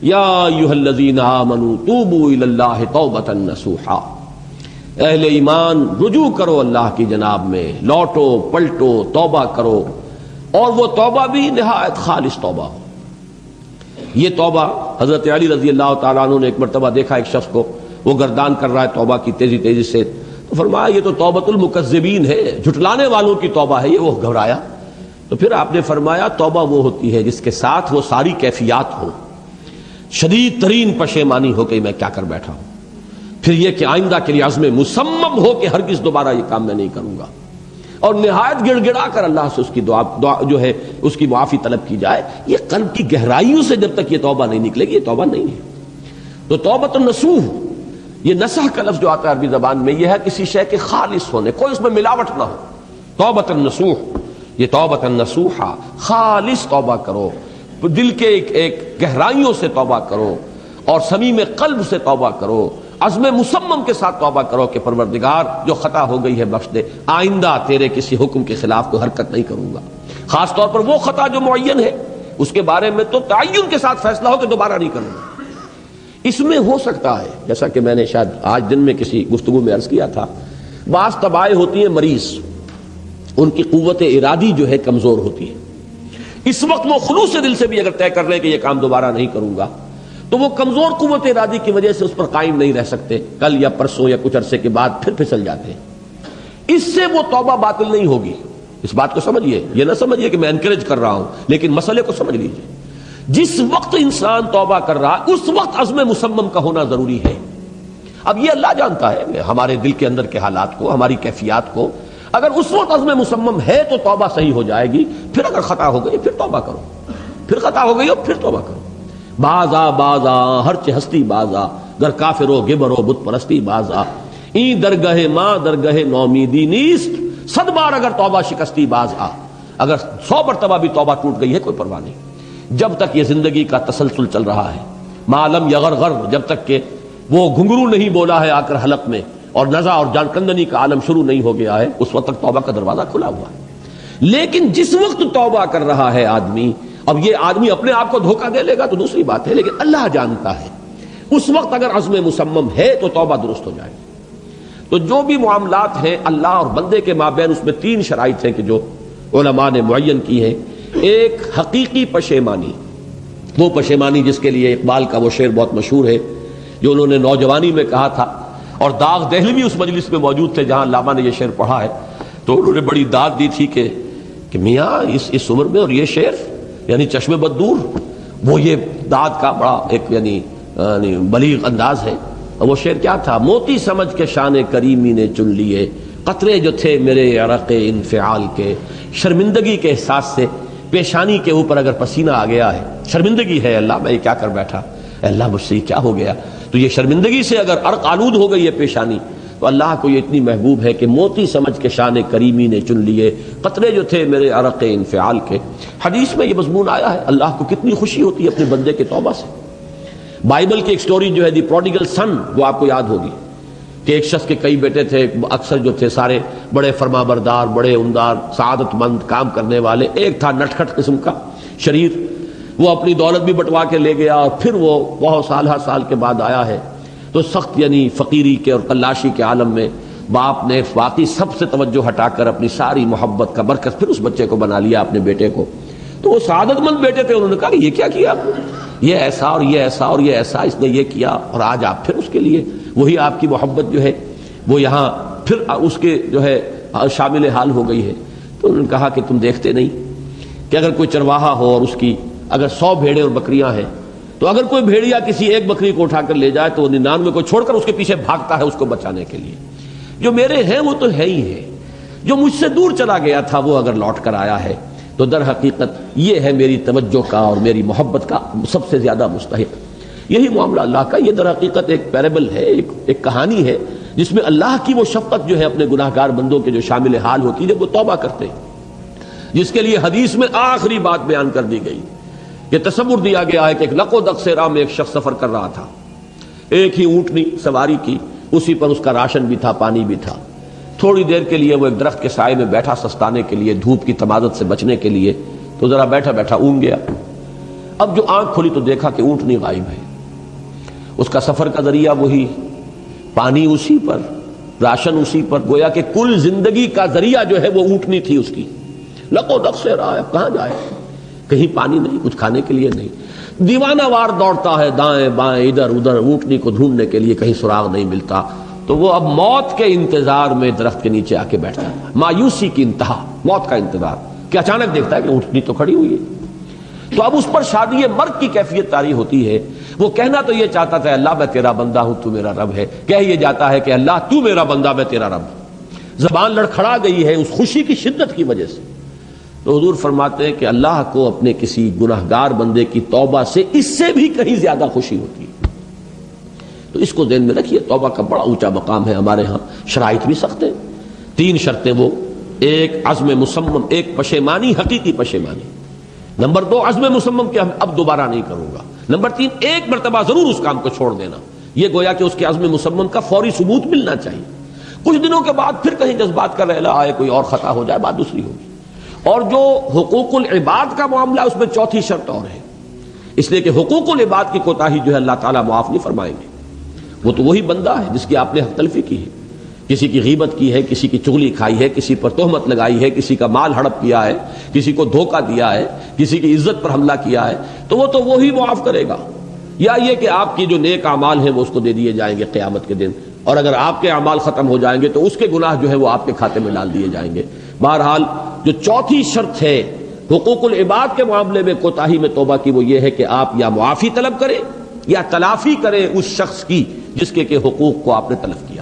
یا ایھا الذین آمنوا توبوا الی اللہ توبۃ نصوحا، اہل ایمان رجوع کرو اللہ کی جناب میں، لوٹو پلٹو توبہ کرو، اور وہ توبہ بھی نہایت خالص توبہ ہو۔ یہ توبہ حضرت علی رضی اللہ تعالیٰ عنہ نے ایک مرتبہ دیکھا ایک شخص کو، وہ گردان کر رہا ہے توبہ کی تیزی تیزی سے، تو فرمایا یہ تو توبۃ المکذبین ہے، جھٹلانے والوں کی توبہ ہے یہ۔ وہ گھبرایا، تو پھر آپ نے فرمایا توبہ وہ ہوتی ہے جس کے ساتھ وہ ساری کیفیات ہو، شدید ترین پشیمانی ہو کہ میں کیا کر بیٹھا ہوں، پھر یہ کہ آئندہ کے لیے عزم مصمم ہو کہ ہرگز دوبارہ یہ کام میں نہیں کروں گا، اور نہایت گڑ گڑا کر اللہ سے اس کی دعا جو ہے اس کی معافی طلب کی جائے۔ یہ قلب کی گہرائیوں سے جب تک یہ توبہ نہیں نکلے گی یہ توبہ نہیں ہے۔ تو توبۃ النصوح، یہ نصح کا لفظ جو آتا ہے عربی زبان میں، یہ ہے کسی شے کے خالص ہونے، کوئی اس میں ملاوٹ نہ ہو۔ توبۃ النصوح، یہ توبۃ النصوحہ، خالص توبہ کرو، دل کے ایک گہرائیوں سے توبہ کرو، اور صمیم قلب سے توبہ کرو، عزم مصمم کے ساتھ توبہ کرو کہ پروردگار جو خطا ہو گئی ہے بخش دے، آئندہ تیرے کسی حکم کے خلاف کوئی حرکت نہیں کروں گا، خاص طور پر وہ خطا جو معین ہے اس کے بارے میں تو تعین کے ساتھ فیصلہ ہو کہ دوبارہ نہیں کروں گا۔ اس میں ہو سکتا ہے، جیسا کہ میں نے شاید آج دن میں کسی گفتگو میں عرض کیا تھا، بعض طبائع ہوتی ہیں مریض، ان کی قوت ارادی جو ہے کمزور ہوتی ہے، اس وقت وہ خلوص دل سے بھی اگر طے کر رہے کہ یہ کام دوبارہ نہیں کروں گا، تو وہ کمزور قوت ارادی کی وجہ سے اس پر قائم نہیں رہ سکتے، کل یا پرسوں یا کچھ عرصے کے بعد پھر پھسل جاتے ہیں۔ اس سے وہ توبہ باطل نہیں ہوگی، اس بات کو سمجھیے، یہ نہ سمجھیے کہ میں انکریج کر رہا ہوں، لیکن مسئلے کو سمجھ لیجیے۔ جس وقت انسان توبہ کر رہا ہے اس وقت عزم مصمم کا ہونا ضروری ہے۔ اب یہ اللہ جانتا ہے ہمارے دل کے اندر کے حالات کو، ہماری کیفیات کو، اگر اس وقت عزم مصمم ہے تو توبہ صحیح ہو جائے گی، پھر اگر خطا ہو گئی پھر توبہ کرو، پھر خطا ہو گئی ہو پھر توبہ کرو۔ بازا بازا ہر چہ ہستی بازا، گر کافر و گبر و بت پرستی بازا، این درگہ ماں درگہ نومیدی نیست، 100 بار اگر توبہ شکستی باز آ، اگر 100 مرتبہ بھی توبہ ٹوٹ گئی ہے کوئی پرواہ نہیں، جب تک یہ زندگی کا تسلسل چل رہا ہے، معلم یغرغر، جب تک کہ وہ گھنگرو نہیں بولا ہے آ کر حلق میں، اور نزع اور جان کندنی کا عالم شروع نہیں ہو گیا ہے، اس وقت تک توبہ کا دروازہ کھلا ہوا ہے۔ لیکن جس وقت توبہ کر رہا ہے آدمی، اب یہ آدمی اپنے آپ کو دھوکہ دے لے گا تو دوسری بات ہے، لیکن اللہ جانتا ہے، اس وقت اگر عزم مصمم ہے تو توبہ درست ہو جائے گی۔ تو جو بھی معاملات ہیں اللہ اور بندے کے مابین، اس میں 3 شرائط ہیں کہ جو علماء نے معین کی ہیں۔ ایک حقیقی پشیمانی، وہ پشیمانی جس کے لیے اقبال کا وہ شعر بہت مشہور ہے جو انہوں نے نوجوانی میں کہا تھا، اور داغ دہلوی اس مجلس میں موجود تھے جہاں علامہ نے یہ شعر پڑھا ہے، تو انہوں نے بڑی داد دی تھی کہ میاں اس عمر میں اور یہ شعر یعنی چشم بددور، وہ یہ داد کا بڑا ایک یعنی بلیغ انداز ہے۔ وہ شعر کیا تھا؟ موتی سمجھ کے شان کریمی نے چن لیے، قطرے جو تھے میرے عرق انفعال کے، شرمندگی کے احساس سے پیشانی کے اوپر اگر پسینہ آ گیا ہے، شرمندگی ہے اللہ میں یہ کیا کر بیٹھا، اے اللہ مجھ سے یہ کیا ہو گیا، تو یہ شرمندگی سے اگر عرق آلود ہو گئی ہے پیشانی، تو اللہ کو یہ اتنی محبوب ہے کہ موتی سمجھ کے شان کریمی نے چن لیے، قطرے جو تھے میرے عرق انفعال کے۔ حدیث میں یہ مضمون آیا ہے، اللہ کو کتنی خوشی ہوتی ہے اپنے بندے کے توبہ سے۔ بائبل کی ایک سٹوری جو ہے دی پروڈیگل سن، وہ آپ کو یاد ہوگی کہ ایک شخص کے کئی بیٹے تھے، اکثر جو تھے سارے بڑے فرما بردار، بڑے عمدار، سعادت مند کام کرنے والے، ایک تھا نٹکھٹ قسم کا شریر، وہ اپنی دولت بھی بٹوا کے لے گیا، اور پھر وہ بہت سال کے بعد آیا ہے، تو سخت یعنی فقیری کے اور قلاشی کے عالم میں باپ نے واقعی سب سے توجہ ہٹا کر اپنی ساری محبت کا برکت پھر اس بچے کو بنا لیا، اپنے بیٹے کو۔ تو وہ سعادت مند بیٹے تھے، انہوں نے کہا کہ یہ کیا کیا آپ نے، یہ ایسا اور یہ ایسا اور یہ ایسا اس نے یہ کیا، اور آج آپ پھر اس کے لیے وہی آپ کی محبت جو ہے وہ یہاں پھر اس کے جو ہے شامل حال ہو گئی ہے۔ تو انہوں نے کہا کہ تم دیکھتے نہیں کہ اگر کوئی چرواہا ہو اور اس کی اگر 100 بھیڑیں اور بکریاں ہیں، تو اگر کوئی بھیڑیا کسی ایک بکری کو اٹھا کر لے جائے تو وہ 99 کو چھوڑ کر اس کے پیچھے بھاگتا ہے اس کو بچانے کے لیے۔ جو میرے ہیں وہ تو ہے ہی ہے، جو مجھ سے دور چلا گیا تھا وہ اگر لوٹ کر آیا ہے تو در حقیقت یہ ہے میری توجہ کا اور میری محبت کا سب سے زیادہ مستحق۔ یہی معاملہ اللہ کا، یہ در حقیقت ایک پیرابل ہے، ایک کہانی ہے جس میں اللہ کی وہ شفقت جو ہے اپنے گناہ گار بندوں کے جو شامل حال ہوتی ہے جب وہ توبہ کرتے ہیں، جس کے لیے حدیث میں آخری بات بیان کر دی گئی۔ یہ تصور دیا گیا ہے کہ ایک لق و دق سے راہ میں ایک شخص سفر کر رہا تھا، ایک ہی اونٹنی سواری کی، اسی پر اس کا راشن بھی تھا، پانی بھی تھا۔ تھوڑی دیر کے لیے وہ ایک درخت کے سائے میں بیٹھا سستانے کے لیے، دھوپ کی تمازت سے بچنے کے لیے، تو ذرا بیٹھا بیٹھا اونگ گیا۔ اب جو آنکھ کھلی تو دیکھا کہ اونٹنی غائب ہے، اس کا سفر کا ذریعہ وہی، پانی اسی پر، راشن اسی پر، گویا کہ کل زندگی کا ذریعہ جو ہے وہ اونٹنی تھی اس کی۔ لقو دق سے رہا ہے، اب کہاں جائے، کہیں پانی نہیں، کچھ کھانے کے لیے نہیں، دیوانہ وار دوڑتا ہے دائیں بائیں ادھر ادھر اونٹنی کو ڈھونڈنے کے لیے، کہیں سراغ نہیں ملتا۔ تو وہ اب موت کے انتظار میں درخت کے نیچے آ کے بیٹھتا ہے، مایوسی کی انتہا، موت کا انتظار، کہ اچانک دیکھتا ہے کہ اونٹنی تو کھڑی ہوئی ہے۔ تو اب اس پر شادی مرگ کی کیفیت طاری ہوتی ہے۔ وہ کہنا تو یہ چاہتا تھا اللہ میں تیرا بندہ ہوں تو میرا رب ہے، کہہ یہ جاتا ہے کہ اللہ تو میرا بندہ میں تیرا رب۔ زبان لڑکھڑا گئی ہے اس خوشی کی شدت کی وجہ سے۔ تو حضور فرماتے ہیں کہ اللہ کو اپنے کسی گناہگار بندے کی توبہ سے اس سے بھی کہیں زیادہ خوشی ہوتی ہے۔ تو اس کو ذہن میں رکھیے، توبہ کا بڑا اونچا مقام ہے ہمارے ہاں، شرائط بھی سخت ہیں، 3 شرطیں وہ، ایک عزم مصمم، ایک پشیمانی، حقیقی پشیمانی، نمبر 2 عزم مصمم کہ اب دوبارہ نہیں کروں گا، نمبر 3 ایک مرتبہ ضرور اس کام کو چھوڑ دینا، یہ گویا کہ اس کے عزم مصمم کا فوری ثبوت ملنا چاہیے۔ کچھ دنوں کے بعد پھر کہیں جذبات کا رحلہ آئے، کوئی اور خطا ہو جائے، بات دوسری ہوگی۔ اور جو حقوق العباد کا معاملہ، اس میں 4تھی شرط اور ہے، اس لیے کہ حقوق العباد کی کوتاہی جو ہے اللہ تعالیٰ معاف نہیں فرمائیں گے۔ وہ تو وہی بندہ ہے جس کی آپ نے حق تلفی کی ہے، کسی کی غیبت کی ہے، کسی کی چغلی کھائی ہے، کسی پر تہمت لگائی ہے، کسی کا مال ہڑپ کیا ہے، کسی کو دھوکہ دیا ہے، کسی کی عزت پر حملہ کیا ہے، تو وہ تو وہی معاف کرے گا۔ یا یہ کہ آپ کی جو نیک اعمال ہیں وہ اس کو دے دیے جائیں گے قیامت کے دن، اور اگر آپ کے اعمال ختم ہو جائیں گے تو اس کے گناہ جو ہے وہ آپ کے کھاتے میں ڈال دیے جائیں گے۔ بہرحال جو 4تھی شرط ہے حقوق العباد کے معاملے میں کوتاہی میں توبہ کی، وہ یہ ہے کہ آپ یا معافی طلب کریں یا تلافی کریں اس شخص کی جس کے حقوق کو آپ نے تلف کیا۔